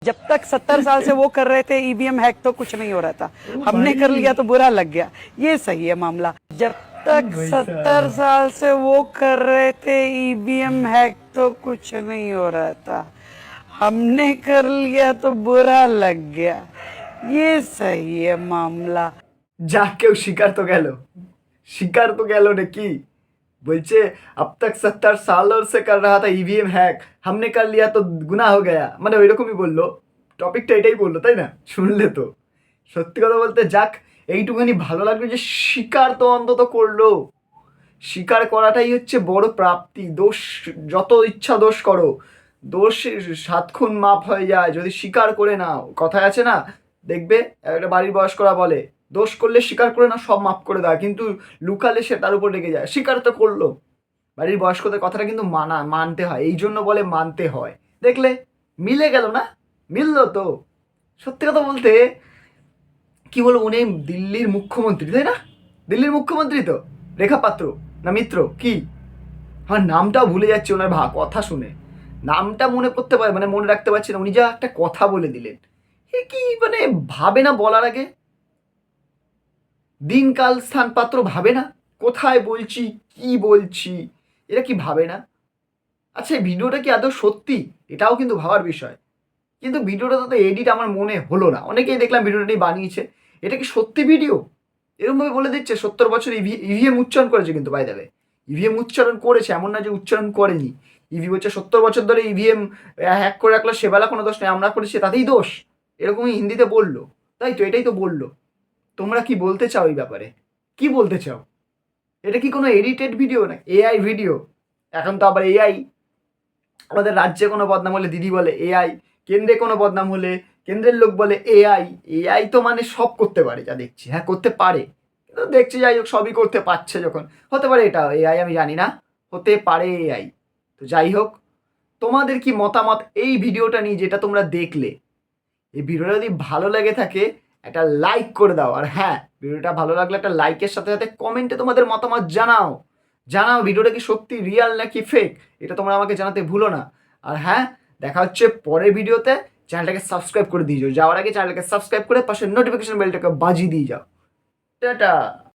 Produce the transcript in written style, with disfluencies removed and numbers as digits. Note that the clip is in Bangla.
जब तक 70 साल से वो कर रहे थे ईवीएम हैक तो कुछ नहीं हो रहा था, हमने कर लिया तो बुरा लग गया। ये सही है मामला। जब तक 70 साल से वो कर रहे थे ईवीएम हैक तो कुछ नहीं हो रहा था, हमने कर लिया तो बुरा लग गया। ये सही है मामला। যাক কেউ শিকার তো গেল নাকি বলছে अब तक 70 सालों से कर रहा था ईवीएम हैक हमने कर लिया तो गुनाह हो गया মানে ওইরকমই বললো টপিকটা এটাই বললো তাই না শুনলে তো সত্যি কথা বলতে যাক এইটুখানি ভালো লাগলো যে স্বীকার তো অন্তত করলো স্বীকার করাটাই হচ্ছে বড় প্রাপ্তি দোষ যত ইচ্ছা দোষ করো দোষ 7 খুন মাপ হয়ে যায় যদি স্বীকার করে নাও কথায় আছে না দেখবে একটা বাড়ির বয়স্করা বলে দোষ করলে স্বীকার করে না সব মাফ করে দেয় কিন্তু লুকালে সে তার উপর রেগে যায় স্বীকার তো করলো বাড়ির বয়স্কদের কথাটা কিন্তু মানতে হয় এই জন্য বলে মানতে হয় দেখলে মিলে গেল না মিললো তো সত্যি কথা বলতে কি বলবো উনি দিল্লির মুখ্যমন্ত্রী তাই না দিল্লির মুখ্যমন্ত্রী তো রেখা পাত্র না মিত্র কি আমার নামটাও ভুলে যাচ্ছি ওনার কথা শুনে নামটা মনে করতে পারে মানে মনে রাখতে পারছি না উনি যা একটা কথা বলে দিলেন এ কি মানে ভাবে না বলার আগে দিনকাল স্থান পাত্র ভাবে না কোথায় বলছি কি বলছি এটা কি ভাবে না আচ্ছা এই ভিডিওটা কি আদৌ সত্যি এটাও কিন্তু ভাবার বিষয় কিন্তু ভিডিওটা তো এডিট আমার মনে হলো না অনেকেই দেখলাম ভিডিওটি বানিয়েছে এটা কি সত্যি ভিডিও এরকমভাবে বলে দিচ্ছে 70 বছর ইভিএম উচ্চারণ করেছে কিন্তু বাই দেবে ইভিএম উচ্চারণ করেছে এমন না যে উচ্চারণ করেনি ইভি হচ্ছে 70 বছর ধরে ইভিএম হ্যাক করে রাখলো সেবেলা কোনো দোষ নেই আমরা করেছি তাতেই দোষ এরকমই হিন্দিতে বললো তাই তো এটাই তো বললো তোমরা কি বলতে চাও এই ব্যাপারে কি বলতে চাও এটা কি কোনো এডিটেড ভিডিও না এআই ভিডিও এখন তো আবার এআই আমাদের রাজ্যে কোনো বদনাম হলে দিদি বলে এআই কেন্দ্রে কোনো বদনাম হলে কেন্দ্রের লোক বলে এআই এআই তো মানে সব করতে পারে যা দেখছি হ্যাঁ করতে পারে কিন্তু দেখছি যাই হোক সবই করতে পারছে যখন হতে পারে এটা এআই আমি জানি না হতে পারে এআই তো যাই হোক তোমাদের কি মতামত এই ভিডিওটা নিয়ে যেটা তোমরা দেখলে এই ভিডিওটা যদি ভালো লেগে থাকে একটা লাইক করে দাও আর হ্যাঁ ভিডিওটা ভালো লাগলে একটা লাইকের সাথে সাথে কমেন্টে তোমাদের মতামত জানাও ভিডিওটা কি সত্যি রিয়াল নাকি ফেক এটা তোমরা আমাকে জানাতে ভুলো না আর হ্যাঁ দেখা হচ্ছে পরের ভিডিওতে চ্যানেলটাকে সাবস্ক্রাইব করে দিয়ে যাও যাওয়ার আগে চ্যানেলটাকে সাবস্ক্রাইব করে পাশে নোটিফিকেশন বেলটাকে বাজিয়ে দিয়ে যাও টাটা।